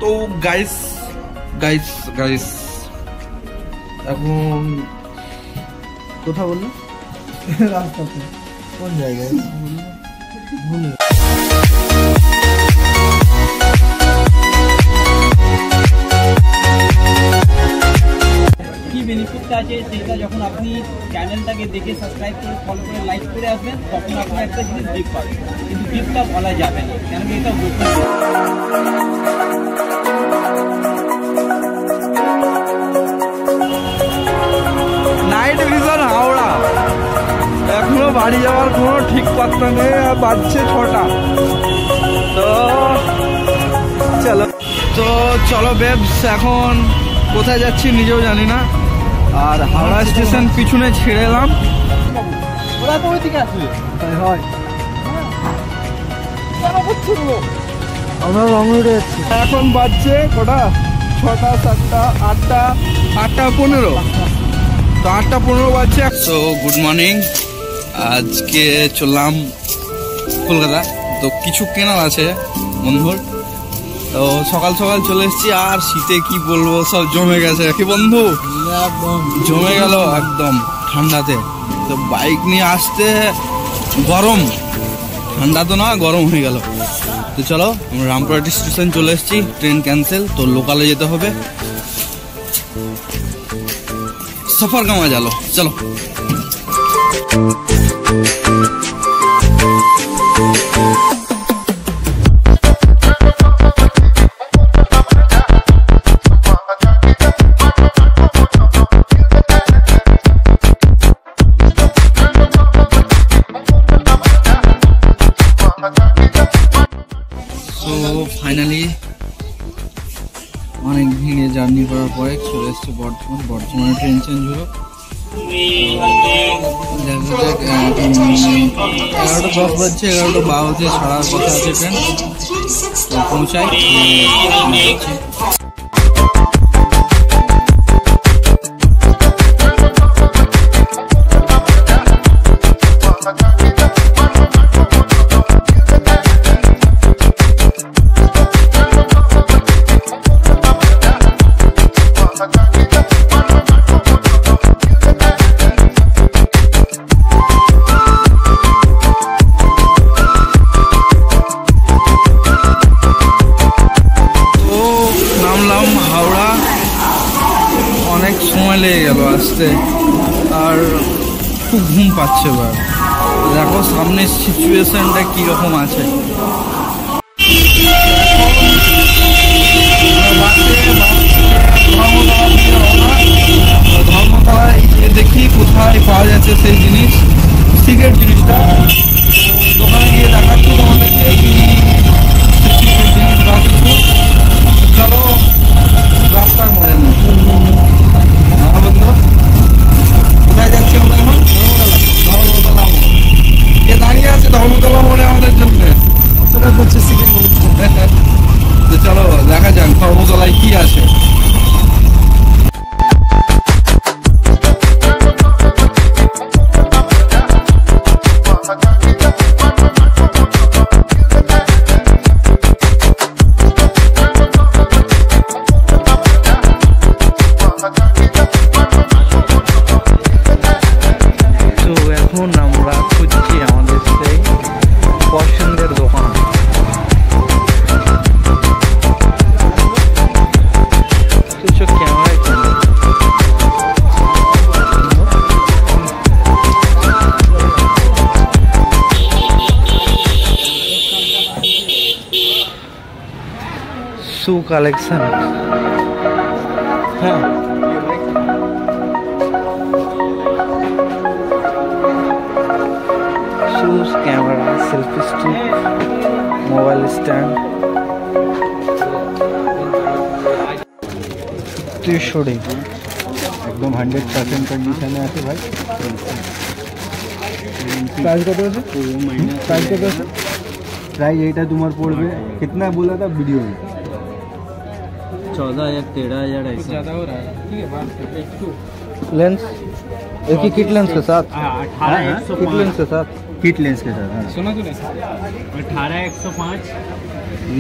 তো guys guys guys এখন কোথা বললো রাস্তাতে কোন জায়গায় ভুলে কি বেনিফিটটা আছে সেটা যখন আপনি চ্যানেলটাকে দেখে সাবস্ক্রাইব করে ফলো করে লাইক করে আসবেন তখন আপনি একটা জিনিস গিফট পাবেন, কিন্তু গিফটটা বলা যাবে না কেন কি এটা নাইট ভিশন হাওড়া এখনো বাড়ি যাওয়ার কোনো ঠিক পাত্তা নেই, বাজছে 6টা। তো চলো বেবস, এখন কোথায় যাচ্ছি নিজেও জানি না। আর হাওড়া স্টেশন পিছনে ছেড়ে এলাম। ওরা তো ওই দিকে আসবে আমরা রং রোডে যাচ্ছি। এখন বাজছে কটা? 6টা 7টা 8টা 15। তো 8টা 15 বাজছে। সো গুড মর্নিং, আজকে চললাম কলকাতা। তো কিছু কেনার আছে বন্ধুর, তো সকাল সকাল চলে এসেছি। আর শীতে কি বলবো, সব জমে গেছে কি বন্ধু, জমে গেল একদম ঠান্ডাতে। তো বাইক নিয়ে আসতে গরম, ঠান্ডা তো না গরম হয়ে গেল। তো চলো আমরা রামপুরহাট স্টেশন চলে এসেছি, ট্রেন ক্যান্সেল, তো লোকালে যেতে হবে। সফর কা মজা লো, চলো। ফাইনালি অনেক ভিড়ে জার্নি করার পরে চলে এসেছি বর্ধমান। বর্ধমানে ট্রেন চেঞ্জ হলো। 11টা 10 বাজছে, 11টা 12 ছাড়ার কথা আছে ট্রেন। তো পৌঁছাই হাওড়া। অনেক সময় লেগে গেল আসতে, আর খুব ঘুম পাচ্ছে এবার। দেখো সামনের সিচুয়েশনটা কিরকম আছে। ধর্মতলায় দেখি কোথায় পাওয়া যাচ্ছে সেই জিনিস, সিগারেট জিনিসটা। দোকানে গিয়ে দেখাচ্ছি তোমাদেরকে কি জিনিস বা কিছু। চলো রাস্তার মনে নেই। কোথায় যাচ্ছি আমরা এখন? ধর্মতলা। এ দাঁড়িয়ে আছে ধর্মতলা মনে আমাদের জন্য। তো চলো দেখা যাক ধর্মতলায় কি আছে। আমরা খুঁজছি আমাদের সেই পছন্দের দোকান। ক্যামেরায় शू कलेक्शन हाँ shoes camera selfie stick mobile stand त्रिशूड़ी एकदम 100% कंडीशन है भाई। प्राइस कत प्राइस कत प्राइस এইটা তোমার পড়বে कितना बोला था वीडियो में 14,000 13,000 ऐसा ज़्यादा हो रहा है। ठीक है बात लेंस एक ही किट लेंस के साथ 18,105 किट लेंस के साथ किट लेंस के साथ सुना तूने 18,105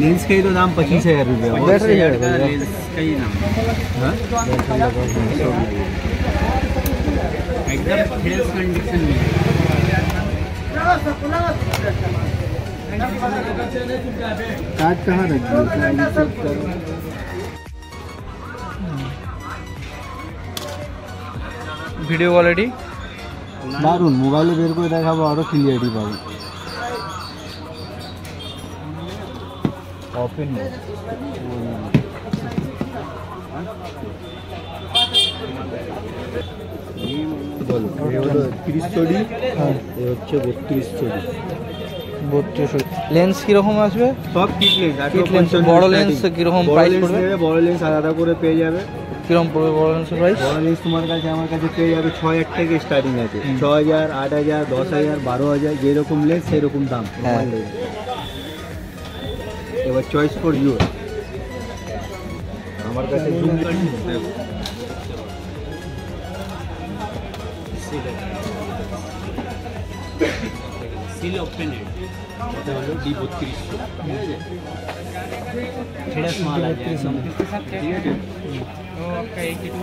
लेंस का ही तो दाम 25,000 रुपये। बैटरी है का लेंस का ही दाम एकदम फ्रेश कंडीशन में। कार्ड कहाँ रख दिए? ভিডিও কোয়ালিটি দারুন, মোবাইলে বের করে দেখাবো আরো ক্লিয়ারিটি পাবে। ওপেন বলো, এই হলো 30 চড়ি, এই হচ্ছে 32 চড়ি। 32 লেন্স কিরকম আসবে? সব কিট লেন্স, বড় লেন্স কিরকম প্রাইস পড়বে? বড় লেন্স আলাদা করে পেয়ে যাবে। কিরকম পড়বে বড় লেন্সের প্রাইস? বড় লেন্স তোমার কাছে আমার কাছে পেয়ে যাবে 6,000 থেকে স্টার্টিং আছে। 6,000, 8,000, 10,000, 12,000, যেরকম লেন্স সেরকম দাম। এবার চয়েস ফর ইউ। আমার কাছে জুম সিল ওপেনেড এটা হলো D32 फ्रेश माल आ जाएगा इसके साथ, ठीक है। तो आपका एक किट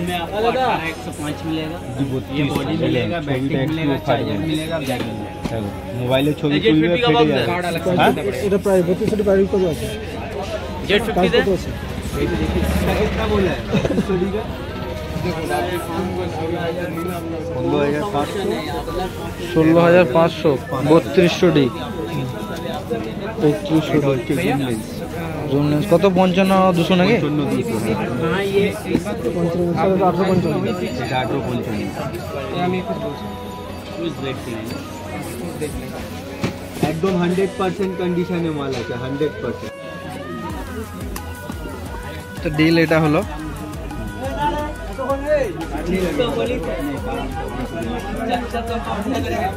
में आपको 105 मिलेगा, ये बॉडी मिलेगा, बैटरी मिलेगा, चार्जर मिलेगा, बैग मिलेगा। মোবাইলে ছবি তুলবে ফেটে যাবে। এটা প্রায় 32 প্রাইস কত আছে? Z50 दे कितना बोला है? 16,500 32 জুম লেন্স কত? 55 200 নাকি? हाँ ये 1855। একদম 100% কন্ডিশনে মাল আছে, 100%। তো ডিল এটা হলো।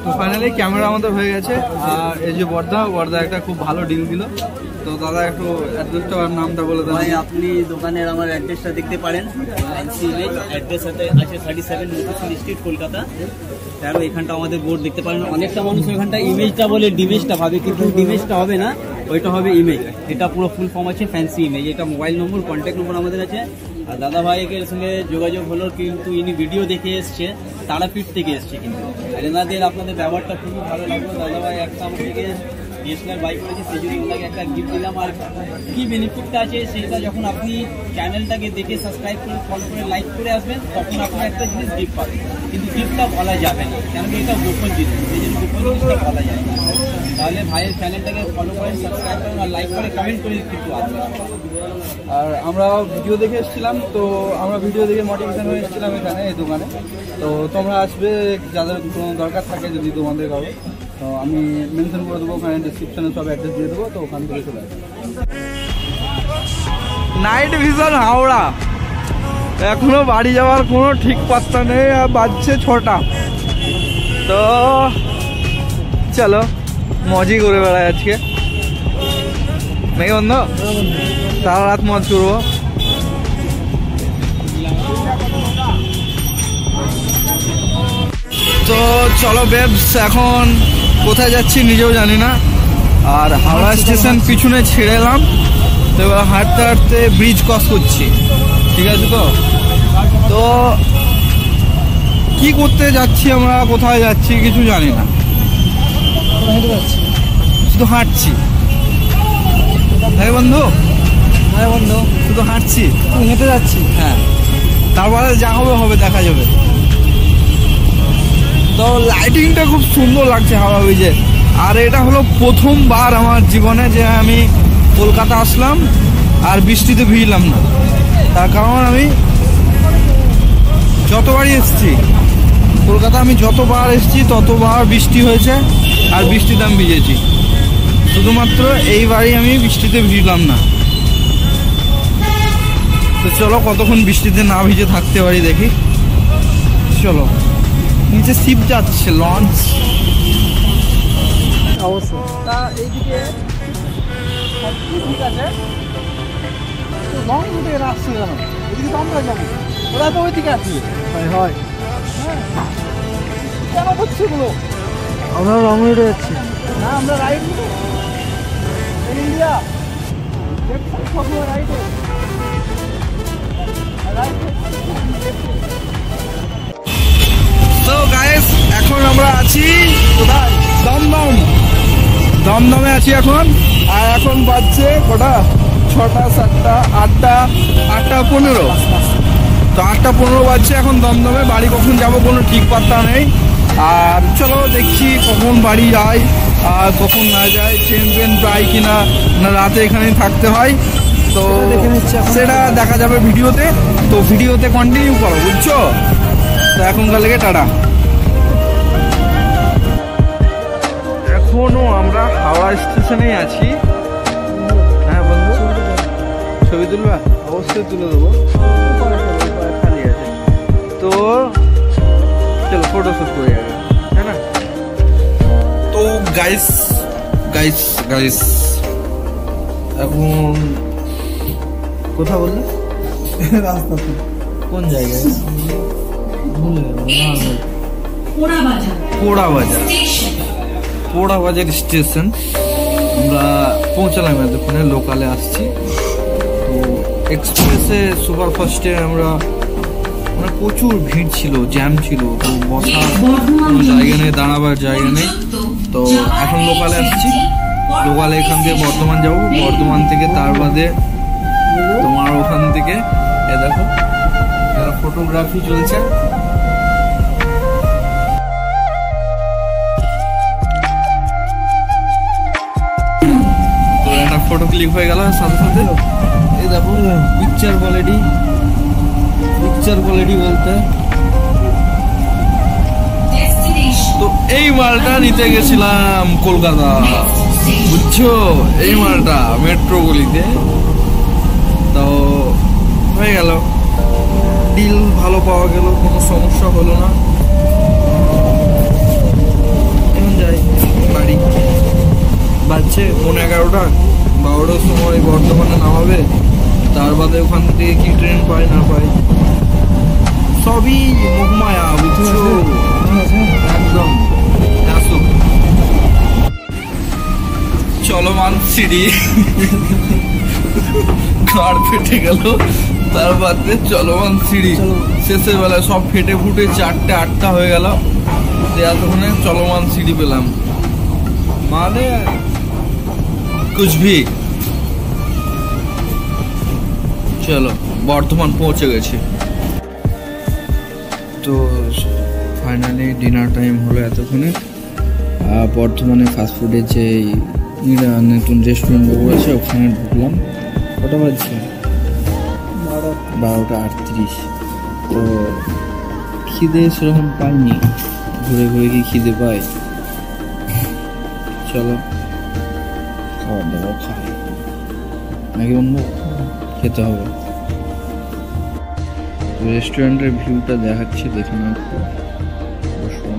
তো ফাইনালি ক্যামেরা আমাদের হয়ে গেছে। আর এই যে বর্দা একটা খুব ভালো ডিল দিল। তো দাদা একটু অ্যাড্রেসটা আর নামটা বলে দেন। ভাই আপনি দোকানের আমার অ্যাড্রেসটা দেখতে পারেন, ফ্যান্সি ইমেজ অ্যাড্রেস আছে 37 মুকুসুল স্ট্রিট কলকাতা। তারও এখানটা আমাদের বোর্ড দেখতে পারেন। অনেকটা মানুষ ওইখানটা ইমেজটা বলে ডিমেজটা ভাবে, কিন্তু ডিমেজটা হবে না, ওইটা হবে ইমেজ। এটা পুরো ফুল ফর্ম আছে ফ্যান্সি ইমেজ। এটা মোবাইল নম্বর, কন্ট্যাক্ট নম্বর আমাদের আছে। আর দাদা ভাইয়ের সঙ্গে যোগাযোগ হলো, কিন্তু ইনি ভিডিও দেখে এসছে, তারাপীঠ থেকে এসছে। কিন্তু আর এনাদের আপনাদের ব্যবহারটা খুবই ভালো লাগলো। দাদা ভাই একটা আমার থেকে ডিএসএলআর বাইক করেছে, সেই জন্য ওনাকে একটা গিফট দিলাম। আর কি বেনিফিটটা আছে সেটা যখন আপনি চ্যানেলটাকে দেখে সাবস্ক্রাইব করে ফলো করে লাইক করে আসবেন, তখন আপনি একটা জিনিস গিফট পাবেন। কিন্তু গিফটটা বলা যাবে না, কেন কি এটা গোপন জিনিস, সেই জন্য গোপন জিনিসটা বলা যায় না। তাহলে ভাইয়ের চ্যানেলটাকে ফলো করেন, সাবস্ক্রাইব করেন আর লাইক করে কমেন্ট করে কিন্তু আসবেন। আর আমরা ভিডিও দেখে এসেছিলাম, তো আমরা ভিডিও দেখে মোটিভেশন হয়ে এসেছিলাম এখানে এই দোকানে। তো তোমরা আসবে, যাদের কোনো দরকার থাকে যদি তোমাদের কারো, তো আমি মেনশন করে দেবো ওখানে, ডিসক্রিপশনে সব অ্যাড্রেস দিয়ে দেবো। তো ওখান থেকে চলে আসবে। নাইট ভিশন হাওড়া, এখনো বাড়ি যাওয়ার কোনো ঠিক পাত্তা নেই। আর বাজছে 6টা। তো চলো মজই করে বেড়াই আজকে, নাকি বন্ধু? সারা রাত মজ করবো। তো চলো বেবস, এখন কোথায় যাচ্ছি নিজেও জানি না। আর হাওড়া স্টেশন পিছনে ছেড়ে এলাম। তো এবার হাঁটতে হাঁটতে ব্রিজ ক্রস করছি, ঠিক আছে? তো কি করতে যাচ্ছি আমরা, কোথায় যাচ্ছি কিছু জানি না, শুধু হাঁটছি। হ্যাঁ বন্ধু, হ্যাঁ বন্ধু, শুধু হাঁটছি, হেঁটে যাচ্ছি। হ্যাঁ, তারপরে যা হবে দেখা যাবে। তো লাইটিংটা খুব সুন্দর লাগছে হাওড়া ব্রিজে। আর এটা হলো প্রথমবার আমার জীবনে যে আমি কলকাতা আসলাম আর বৃষ্টিতে ভিজলাম না। তার কারণ আমি যতবারই এসছি কলকাতা, আমি যতবার এসছি ততবার বৃষ্টি হয়েছে আর বৃষ্টিতে আমি ভিজেছি। শুধুমাত্র এইবারই আমি বৃষ্টিতে ভিজলাম না। তো চলো কতক্ষণ বৃষ্টিতে না ভিজে থাকতে পারি দেখি। চলো, নিচে শিপ যাচ্ছে, লঞ্চ। অবশ্যই তা এইদিকে ঠিক আছে, লং রুটে এরা আসছে কেন? এদিকে তো আমরা যাবো, ওরা তো ওইদিকে আসছে। হয় কেন হচ্ছে বলো? আমরা লং রুটে যাচ্ছি না, আমরা রাইট রুটে। তো গাইস এখন আমরা আছি কোথায়? দমদম। দমদমে আছি এখন। আর এখন বাজছে কটা? 6টা 7টা 8টা 8:15। তো 8:15 বাজছে এখন দমদমে। বাড়ি কখন যাব কোনো ঠিক পাত্তা নেই। আর চলো দেখছি কখন বাড়ি যাই আর কখন না যায়, ট্রেন পাই কিনা, না রাতে এখানেই থাকতে হয়। তো সেটা দেখা যাবে ভিডিওতে। তো ভিডিওতে কন্টিনিউ করো, বুঝছো? তো এখনকার লেগে টাটা। এখনো আমরা হাওড়া স্টেশনেই আছি। হ্যাঁ বন্ধু, ছবি তুলবা? অবশ্যই তুলে দেবো, খালি আছে তো। চলো ফটো শুট করে যাবে, তাই না? তো গাইস গাইস গাইস এখন কোথা বললে? রাস্তা কোন জায়গায়? পোড়া বাজার স্টেশন আমরা পৌঁছালাম। এতক্ষণে লোকালে আসছি। তো এক্সপ্রেসে সুপারফাস্টে আমরা মানে প্রচুর ভিড় ছিল, জ্যাম ছিল। তো বসার কোনো জায়গা নেই, দাঁড়াবার জায়গা নেই। তো এখন লোকালে আসছি। লোকালে এখান থেকে বর্ধমান যাবো, বর্ধমান থেকে তার বাদে তোমার ওখান থেকে এ দেখো ফটোগ্রাফি চলছে। তো একটা ফটো ক্লিক হয়ে গেল সাথে সাথে। এই দেখো পিকচার কোয়ালিটি বলতে। তো এই মালটা নিতে গেছিলাম কলকাতা, বুঝছো? এই মালটা মেট্রো গলিতে। তো হয়ে গেল, ডিল ভালো পাওয়া গেল, কোনো সমস্যা হলো না। এখন যাই বাড়ি। বাজছে 11:30। 12টার সময় বর্ধমানে নামাবে। তার বাদে ওখান থেকে কি ট্রেন পাই না পাই সবই মুখমায়া, বুঝছো? একদম আসো। চলমান সিঁড়ি কার ফেটে গেল, তার বাদে চলমান সিঁড়ি শেষের বেলায় সব ফেটে ফুটে 4টে 8টা হয়ে গেল। এতক্ষণে চলমান সিঁড়ি পেলাম, মানে কুছ ভি। চলো বর্ধমান পৌঁছে গেছি। তো ফাইনালি ডিনার টাইম হলো এতক্ষণে। বর্ধমানে ফাস্টফুডের যে নতুন রেস্টুরেন্ট আছে ওখানে ঢুকলাম। কটা বাজছে? 12:38। তো খিদে সেরকম পাইনি, ঘুরে ঘুরে কি খিদে পাই? চলো খাবার দাবার খাই নাকি বন্ধু? খেতে হবে। রেস্টুরেন্টের ভিউটা দেখাচ্ছি, দেখে না একটু বসুন।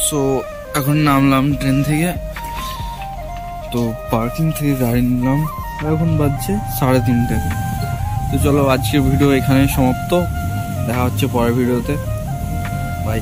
সো এখন নামলাম ট্রেন থেকে। তো পার্কিং থেকে গাড়ি নিলাম। এখন বাজছে 3:30। তো চলো আজকের ভিডিও এখানেই সমাপ্ত। দেখা হচ্ছে পরের ভিডিওতে। বাই।